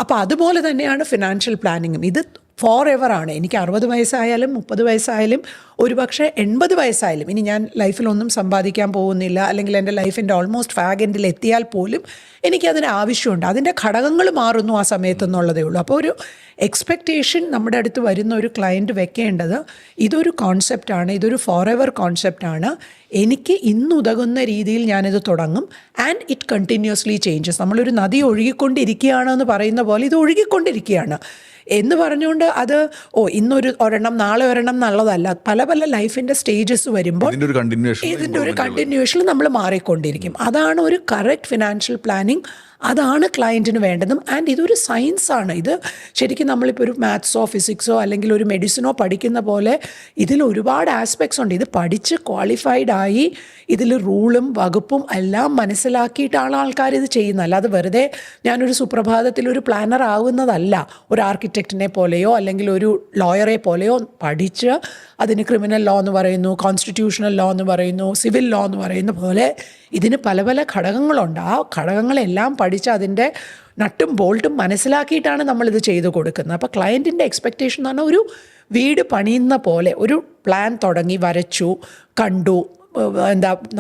അപ്പോൾ അതുപോലെ തന്നെയാണ് ഫിനാൻഷ്യൽ പ്ലാനിങ്ങും. ഇത് ഫോർ എവർ ആണ്. എനിക്ക് 60 വയസ്സായാലും 30 വയസ്സായാലും ഒരുപക്ഷെ 80 വയസ്സായാലും ഇനി ഞാൻ ലൈഫിലൊന്നും സമ്പാദിക്കാൻ പോകുന്നില്ല, അല്ലെങ്കിൽ എൻ്റെ ലൈഫിൻ്റെ ഓൾമോസ്റ്റ് ഫാഗ് എൻഡിൽ എത്തിയാൽ പോലും എനിക്കതിന് ആവശ്യമുണ്ട്. അതിൻ്റെ ഘടകങ്ങൾ മാറുന്നു ആ സമയത്തെന്നുള്ളതേ ഉള്ളൂ. അപ്പോൾ ഒരു എക്സ്പെക്റ്റേഷൻ നമ്മുടെ അടുത്ത് വരുന്ന ഒരു ക്ലയൻറ്റ് വെക്കേണ്ടത്, ഇതൊരു കോൺസെപ്റ്റാണ്, ഇതൊരു ഫോർ എവർ കോൺസെപ്റ്റാണ്, എനിക്ക് ഇന്നുതകുന്ന രീതിയിൽ ഞാനിത് തുടങ്ങും ആൻഡ് ഇറ്റ് കണ്ടിന്യൂസ്ലി ചേഞ്ചസ്. നമ്മളൊരു നദി ഒഴുകിക്കൊണ്ടിരിക്കുകയാണെന്ന് പറയുന്ന പോലെ ഇത് ഒഴുകിക്കൊണ്ടിരിക്കുകയാണ് എന്ന് പറഞ്ഞുകൊണ്ട് അത് ഇന്നൊരു ഒരെണ്ണം നാളെ ഒരെണ്ണം എന്നുള്ളതല്ല. പല പല ലൈഫിൻ്റെ സ്റ്റേജസ് വരുമ്പോൾ ഇതിൻ്റെ ഒരു കണ്ടിന്യൂഷനിൽ നമ്മൾ മാറിക്കൊണ്ടിരിക്കും. അതാണ് ഒരു കറക്റ്റ് ഫിനാൻഷ്യൽ പ്ലാനിങ്. അതാണ് ക്ലയൻറ്റിന് വേണ്ടതും. ആൻഡ് ഇതൊരു സയൻസാണ്. ഇത് ശരിക്കും നമ്മളിപ്പോൾ ഒരു മാത്സോ ഫിസിക്സോ അല്ലെങ്കിൽ ഒരു മെഡിസിനോ പഠിക്കുന്ന പോലെ ഇതിൽ ഒരുപാട് ആസ്പെക്ട്സ് ഉണ്ട്. ഇത് പഠിച്ച് ക്വാളിഫൈഡ് ആയി ഇതിൽ റൂളും വകുപ്പും എല്ലാം മനസ്സിലാക്കിയിട്ടാണ് ആൾക്കാർ ഇത് ചെയ്യുന്നത്. അല്ലാതെ വെറുതെ ഞാനൊരു സുപ്രഭാതത്തിൽ ഒരു പ്ലാനർ ആവുന്നതല്ല. ഒരു ആർക്കിടെക്റ്റിനെ പോലെയോ അല്ലെങ്കിൽ ഒരു ലോയറെ പോലെയോ പഠിച്ച് അതിന് ക്രിമിനൽ ലോ എന്ന് പറയുന്നു, കോൺസ്റ്റിറ്റ്യൂഷണൽ ലോ എന്ന് പറയുന്നു, സിവിൽ ലോ എന്ന് പറയുന്ന പോലെ ഇതിന് പല പല ഘടകങ്ങളുണ്ട്. ആ ഘടകങ്ങളെല്ലാം പഠിച്ച് അതിൻ്റെ നട്ടും ബോൾട്ടും മനസ്സിലാക്കിയിട്ടാണ് നമ്മളിത് ചെയ്തു കൊടുക്കുന്നത്. അപ്പോൾ ക്ലയൻറ്റിൻ്റെ എക്സ്പെക്റ്റേഷൻ എന്ന് പറഞ്ഞാൽ ഒരു വീട് പണിയുന്ന പോലെ ഒരു പ്ലാൻ തുടങ്ങി, വരച്ചു, കണ്ടു,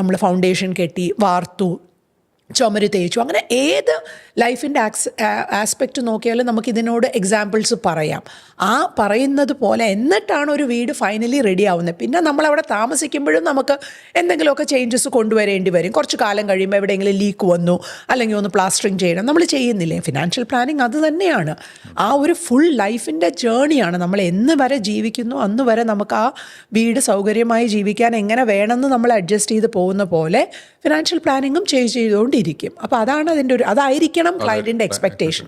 നമ്മൾ ഫൗണ്ടേഷൻ കെട്ടി, വാർത്തു, ചുമര് തേച്ചു, അങ്ങനെ ഏത് ലൈഫിൻ്റെ ആസ്പെക്റ്റ് നോക്കിയാലും നമുക്കിതിനോട് എക്സാമ്പിൾസ് പറയാം. ആ പറയുന്നത് പോലെ എന്നിട്ടാണ് ഒരു വീട് ഫൈനലി റെഡി ആവുന്നത്. പിന്നെ നമ്മളവിടെ താമസിക്കുമ്പോഴും നമുക്ക് എന്തെങ്കിലുമൊക്കെ ചേഞ്ചസ് കൊണ്ടുവരേണ്ടി വരും. കുറച്ച് കാലം കഴിയുമ്പോൾ എവിടെയെങ്കിലും ലീക്ക് വന്നു, അല്ലെങ്കിൽ ഒന്ന് പ്ലാസ്റ്ററിങ് ചെയ്യണം, നമ്മൾ ചെയ്യുന്നില്ലേ? ഫിനാൻഷ്യൽ പ്ലാനിങ് അത് തന്നെയാണ്. ആ ഒരു ഫുൾ ലൈഫിൻ്റെ ജേണിയാണ്. നമ്മൾ എന്ന് വരെ ജീവിക്കുന്നു അന്ന് വരെ നമുക്ക് ആ വീട് സൗകര്യമായി ജീവിക്കാൻ എങ്ങനെ വേണമെന്ന് നമ്മൾ അഡ്ജസ്റ്റ് ചെയ്ത് പോകുന്ന പോലെ ഫിനാൻഷ്യൽ പ്ലാനിങ്ങും ചെയ്തുകൊണ്ടിരിക്കും. അപ്പോൾ അതാണ് അതിൻ്റെ അതായിരിക്കണം ക്ലയൻറ്റിൻ്റെ എക്സ്പെക്റ്റേഷൻ.